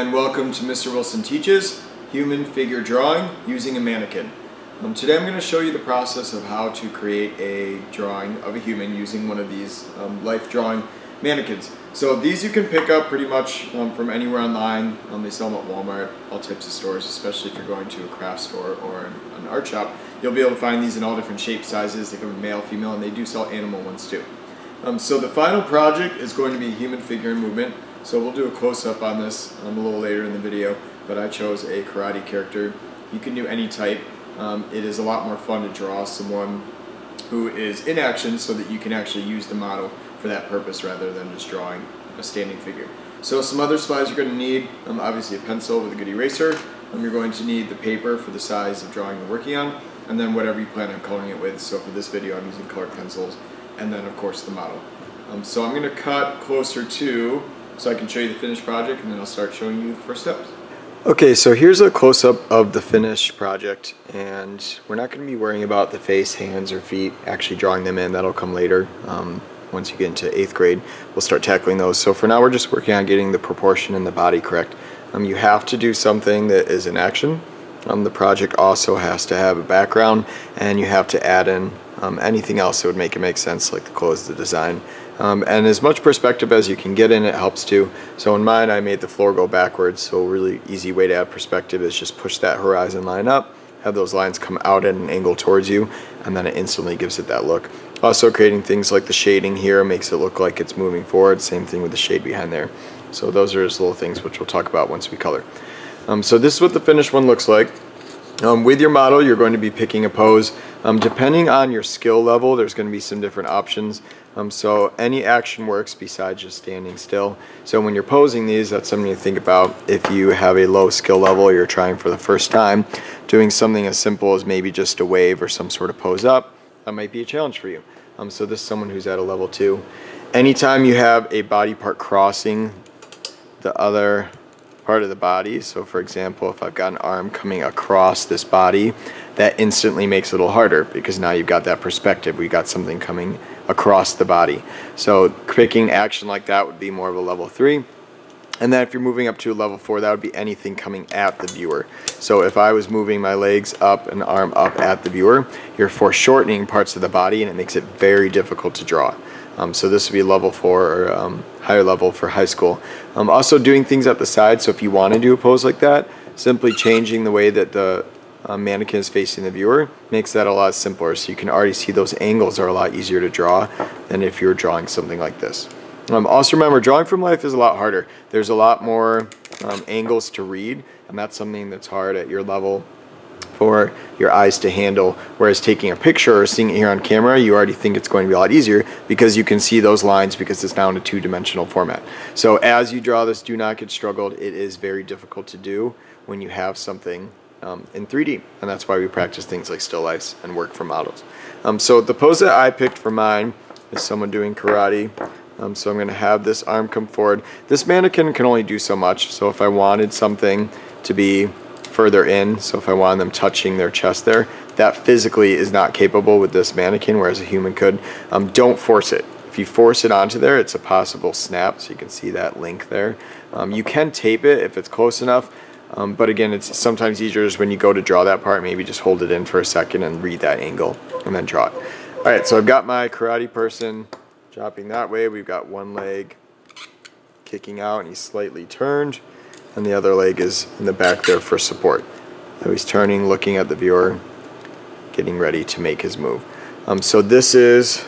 and welcome to Mr. Wilson Teaches Human Figure Drawing using a mannequin. Today I'm going to show you the process of how to create a drawing of a human using one of these life drawing mannequins. So these you can pick up pretty much from anywhere online. They sell them at Walmart, all types of stores, especially if you're going to a craft store or an art shop. You'll be able to find these in all different shapes, sizes. They come in male, female, and they do sell animal ones too. So the final project is going to be human figure and movement. So we'll do a close-up on this a little later in the video, but I chose a karate character. You can do any type. It is a lot more fun to draw someone who is in action so that you can actually use the model for that purpose rather than just drawing a standing figure. So some other supplies you're going to need, obviously a pencil with a good eraser. You're going to need the paper for the size of drawing you're working on, and then whatever you plan on coloring it with. So for this video I'm using colored pencils, and then of course the model. So I'm going to cut closer to so I can show you the finished project, and then I'll start showing you the first steps. Okay, so here's a close-up of the finished project, and we're not going to be worrying about the face, hands, or feet, actually drawing them in. That'll come later. Once you get into 8th grade, we'll start tackling those. So for now, we're just working on getting the proportion and the body correct. You have to do something that is in action. The project also has to have a background, and you have to add in anything else that would make it make sense, like the clothes, the design. And as much perspective as you can get in, it helps too. So in mine, I made the floor go backwards, so a really easy way to add perspective is just push that horizon line up, have those lines come out at an angle towards you, and then it instantly gives it that look. Also creating things like the shading here makes it look like it's moving forward, same thing with the shade behind there. So those are just little things which we'll talk about once we color. So this is what the finished one looks like. With your model, you're going to be picking a pose. Depending on your skill level, there's going to be some different options. So any action works besides just standing still. So when you're posing these, that's something to think about. If you have a low skill level, you're trying for the first time, doing something as simple as maybe just a wave or some sort of pose up, that might be a challenge for you. So this is someone who's at a level 2. Anytime you have a body part crossing the other part of the body, so for example, if I've got an arm coming across this body, that instantly makes it a little harder because now you've got that perspective. We got something coming across the body. So picking action like that would be more of a level 3. And then if you're moving up to a level 4, that would be anything coming at the viewer. So if I was moving my legs up and arm up at the viewer, you're foreshortening parts of the body, and it makes it very difficult to draw. So this would be level 4 or higher level for high school. Also doing things at the side, so if you want to do a pose like that, simply changing the way that the mannequin is facing the viewer makes that a lot simpler. So you can already see those angles are a lot easier to draw than if you're drawing something like this. Also remember, drawing from life is a lot harder. There's a lot more angles to read, and that's something that's hard at your level for your eyes to handle, whereas taking a picture or seeing it here on camera, you already think it's going to be a lot easier because you can see those lines because it's now in a 2-dimensional format. So as you draw this, do not get struggled. It is very difficult to do when you have something in 3D, and that's why we practice things like still lifes and work from models. So the pose that I picked for mine is someone doing karate. So I'm going to have this arm come forward. This mannequin can only do so much, so if I wanted something to be further in, so if I wanted them touching their chest there, that physically is not capable with this mannequin, whereas a human could. Don't force it. If you force it onto there, it's a possible snap, so you can see that link there. You can tape it if it's close enough, but again, it's sometimes easier just when you go to draw that part, maybe just hold it in for a second and read that angle and then draw it. Alright, so I've got my karate person dropping that way. We've got one leg kicking out and he's slightly turned, and the other leg is in the back there for support. So he's turning, looking at the viewer, getting ready to make his move. So this is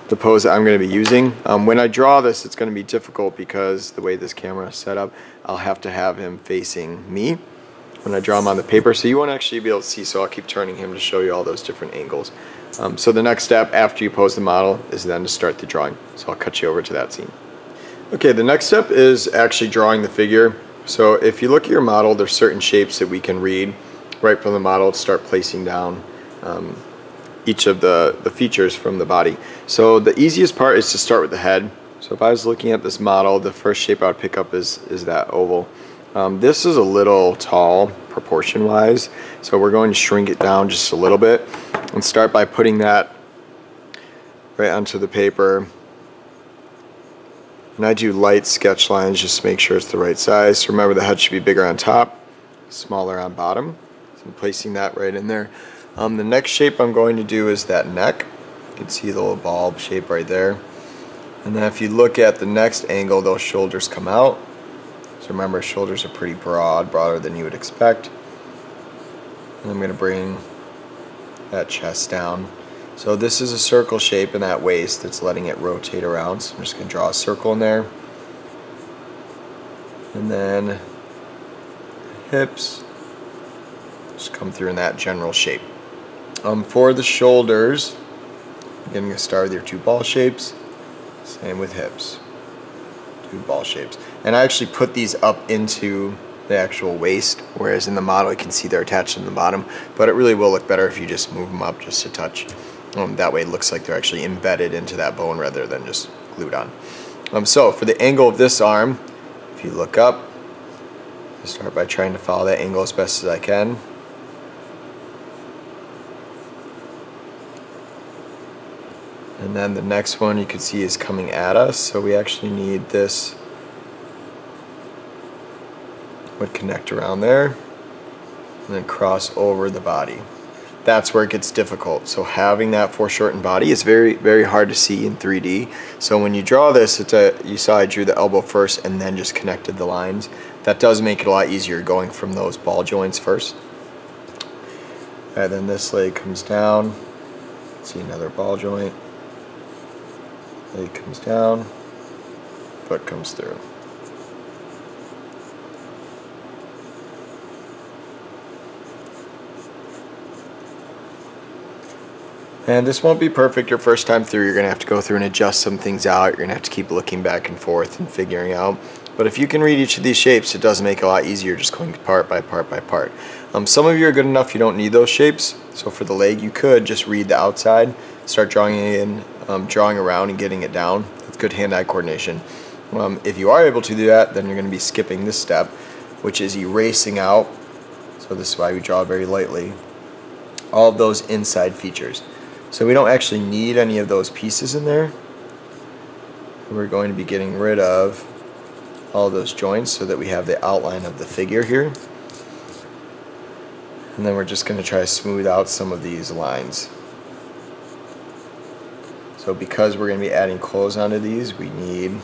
the pose that I'm going to be using. When I draw this, it's going to be difficult because the way this camera is set up, I'll have to have him facing me when I draw him on the paper, so you won't actually be able to see, so I'll keep turning him to show you all those different angles. So the next step after you pose the model is then to start the drawing. So I'll cut you over to that scene. Okay, the next step is actually drawing the figure. So if you look at your model, there's certain shapes that we can read right from the model to start placing down each of the features from the body. So the easiest part is to start with the head. So if I was looking at this model, the first shape I would pick up is that oval. This is a little tall proportion wise, so we're going to shrink it down just a little bit and start by putting that right onto the paper And I do light sketch lines just to make sure it's the right size. So remember, the head should be bigger on top, smaller on bottom. So I'm placing that right in there. The next shape I'm going to do is that neck. You can see the little bulb shape right there. And then if you look at the next angle, those shoulders come out. So remember, shoulders are pretty broad, broader than you would expect. And I'm going to bring that chest down. So this is a circle shape in that waist that's letting it rotate around. So I'm just going to draw a circle in there. And then hips just come through in that general shape. For the shoulders, again, I'm going to start with your two ball shapes. Same with hips. Two ball shapes. And I actually put these up into the actual waist, whereas in the model you can see they're attached in the bottom, but it really will look better if you just move them up just a touch. That way it looks like they're actually embedded into that bone rather than just glued on. So for the angle of this arm, if you look up, I start by trying to follow that angle as best as I can. And then the next one you can see is coming at us, so we actually need this would connect around there and then cross over the body. That's where it gets difficult. So having that foreshortened body is very, very hard to see in 3D. So when you draw this, you saw I drew the elbow first and then just connected the lines. That does make it a lot easier going from those ball joints first. And then this leg comes down. See another ball joint. Leg comes down, foot comes through. And this won't be perfect your first time through. You're going to have to go through and adjust some things out. You're going to have to keep looking back and forth and figuring out. But if you can read each of these shapes, it does make it a lot easier just going part by part by part. Some of you are good enough you don't need those shapes. So for the leg, you could just read the outside, start drawing it in, drawing around and getting it down. That's good hand-eye coordination. If you are able to do that, then you're going to be skipping this step, which is erasing out. So this is why we draw very lightly. All of those inside features. So we don't actually need any of those pieces in there. We're going to be getting rid of all those joints so that we have the outline of the figure here. And then we're just going to try to smooth out some of these lines. So because we're going to be adding clothes onto these, we need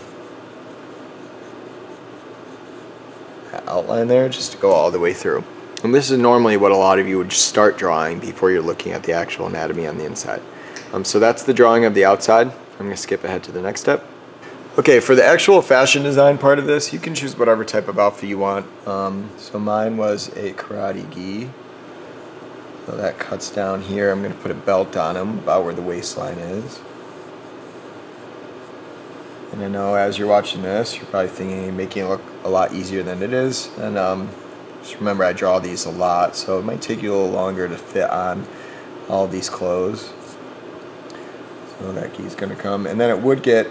that outline there just to go all the way through. And this is normally what a lot of you would start drawing before you're looking at the actual anatomy on the inside. So that's the drawing of the outside. I'm going to skip ahead to the next step. Okay, for the actual fashion design part of this, you can choose whatever type of outfit you want. So mine was a karate gi. So that cuts down here. I'm going to put a belt on him about where the waistline is. And I know as you're watching this, you're probably thinking making it look a lot easier than it is. And just remember, I draw these a lot, so it might take you a little longer to fit on all of these clothes. So that gi's going to come, and then it would get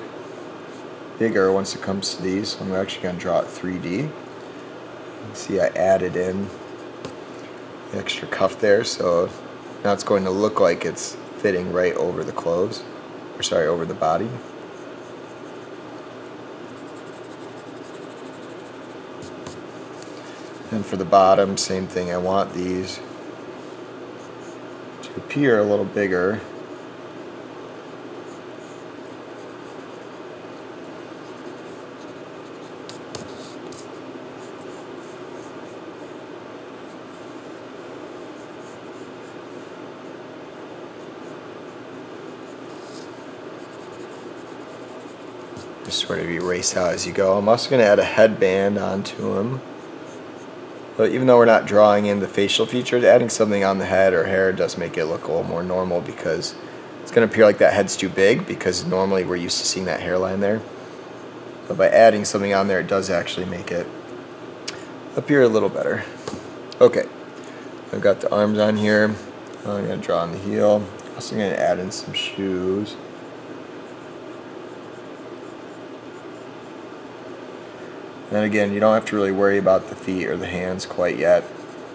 bigger once it comes to these. So I'm actually going to draw it 3D. You can see I added in the extra cuff there, so now it's going to look like it's fitting right over the clothes, or sorry, over the body. And for the bottom, same thing. I want these to appear a little bigger. Just sort of erase out as you go. I'm also going to add a headband onto him. But even though we're not drawing in the facial features, adding something on the head or hair does make it look a little more normal, because it's going to appear like that head's too big, because normally we're used to seeing that hairline there. But by adding something on there, it does actually make it appear a little better. Okay, I've got the arms on here. I'm going to draw on the heel. Also going to add in some shoes. And again, you don't have to really worry about the feet or the hands quite yet.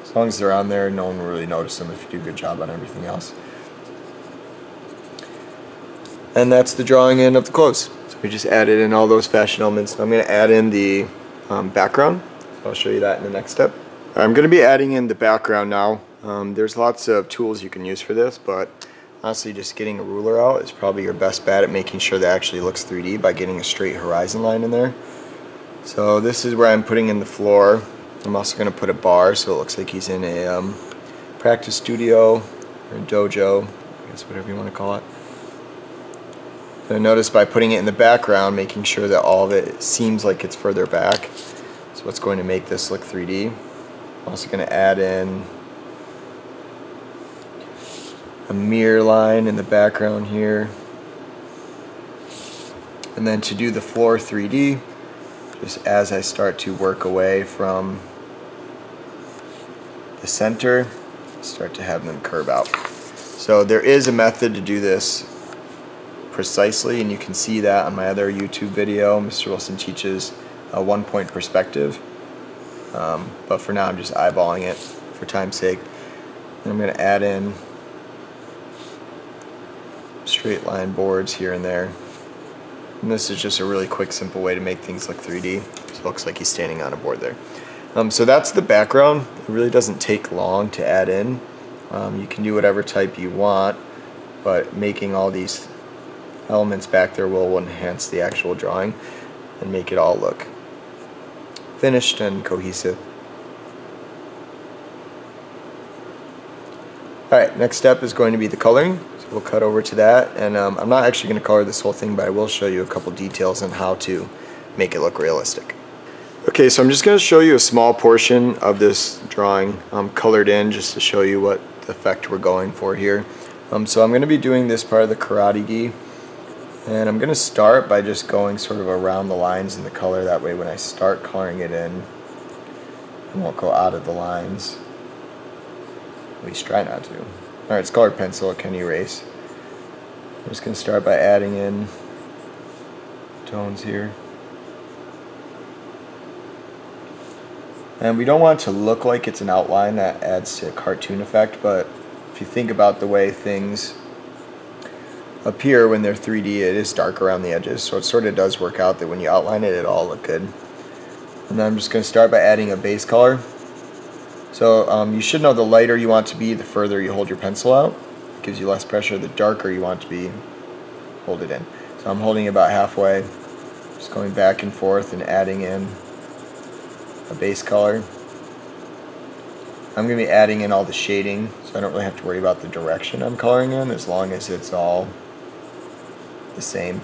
As long as they're on there, no one will really notice them if you do a good job on everything else. And that's the drawing in of the clothes. So We just added in all those fashion elements. I'm going to add in the background. So I'll show you that in the next step. I'm going to be adding in the background now. There's lots of tools you can use for this, but honestly just getting a ruler out is probably your best bet at making sure that actually looks 3D by getting a straight horizon line in there. So this is where I'm putting in the floor. I'm also going to put a bar so it looks like he's in a practice studio or a dojo, I guess whatever you want to call it. So notice by putting it in the background, making sure that all of it seems like it's further back. So what's going to make this look 3D. I'm also going to add in a mirror line in the background here. And then to do the floor 3D, just as I start to work away from the center, start to have them curve out. So there is a method to do this precisely, and you can see that on my other YouTube video. Mr. Wilson teaches a 1-point perspective, but for now I'm just eyeballing it for time's sake. And I'm going to add in straight line boards here and there, and this is just a really quick, simple way to make things look 3D. So it looks like he's standing on a board there. So that's the background. It really doesn't take long to add in. You can do whatever type you want, but making all these elements back there will enhance the actual drawing and make it all look finished and cohesive. Alright, next step is going to be the coloring. So we'll cut over to that, and I'm not actually going to color this whole thing, but I will show you a couple details on how to make it look realistic. Okay, so I'm just going to show you a small portion of this drawing colored in, just to show you what the effect we're going for here. So I'm going to be doing this part of the karate gi. And I'm going to start by just going sort of around the lines in the color. That way when I start coloring it in, I won't go out of the lines. At least try not to. Alright, it's colored pencil, it can erase. I'm just going to start by adding in tones here. And we don't want it to look like it's an outline. That adds to a cartoon effect, but if you think about the way things appear when they're 3D, it is dark around the edges, so it sort of does work out that when you outline it, it'll all look good. And then I'm just going to start by adding a base color. So you should know the lighter you want to be, the further you hold your pencil out. It gives you less pressure. The darker you want to be, hold it in. So I'm holding it about halfway, just going back and forth and adding in a base color. I'm going to be adding in all the shading, so I don't really have to worry about the direction I'm coloring in, as long as it's all the same.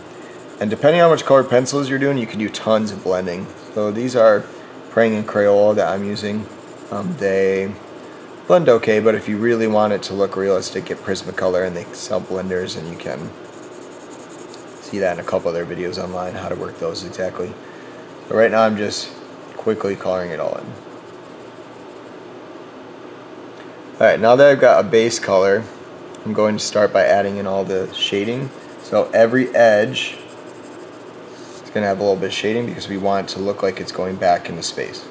And depending on which colored pencils you're doing, you can do tons of blending. So these are Prang and Crayola that I'm using. They blend okay, but if you really want it to look realistic, get Prismacolor, and they sell blenders, and you can see that in a couple other videos online, how to work those exactly. So right now I'm just quickly coloring it all in. Alright, now that I've got a base color, I'm going to start by adding in all the shading. So every edge is going to have a little bit of shading because we want it to look like it's going back into space.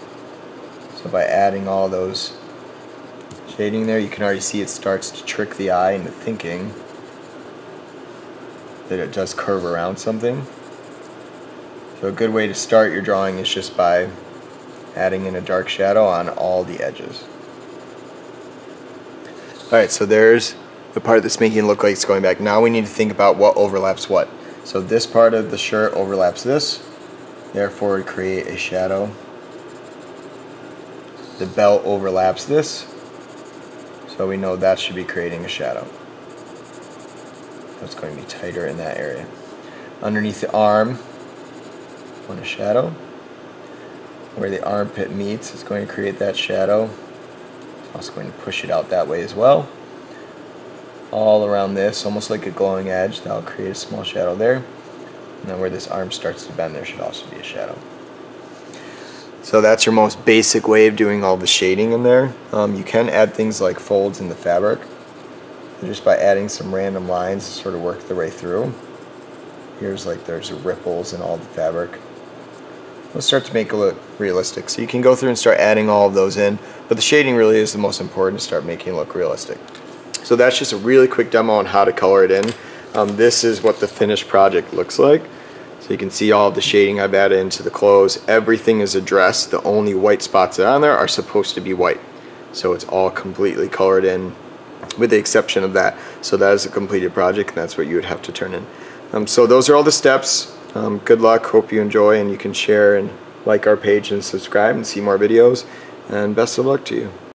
So by adding all those shading there, you can already see it starts to trick the eye into thinking that it does curve around something. So a good way to start your drawing is just by adding in a dark shadow on all the edges. Alright, so there's the part that's making it look like it's going back. Now we need to think about what overlaps what. So this part of the shirt overlaps this, therefore we create a shadow. The belt overlaps this, so we know that should be creating a shadow. So it's going to be tighter in that area. Underneath the arm, want a shadow. Where the armpit meets is going to create that shadow. It's also going to push it out that way as well. All around this, almost like a glowing edge, that'll create a small shadow there. And then where this arm starts to bend, there should also be a shadow. So that's your most basic way of doing all the shading in there. You can add things like folds in the fabric. Just by adding some random lines to sort of work their way through. Here's like there's ripples in all the fabric. Let's start to make it look realistic. So you can go through and start adding all of those in, but the shading really is the most important to start making it look realistic. So that's just a really quick demo on how to color it in. This is what the finished project looks like. So So you can see all of the shading I've added into the clothes. Everything is addressed. The only white spots that are on there are supposed to be white. So it's all completely colored in with the exception of that. So that is a completed project, and that's what you would have to turn in. So those are all the steps. Good luck, hope you enjoy, and you can share and like our page and subscribe and see more videos, and best of luck to you.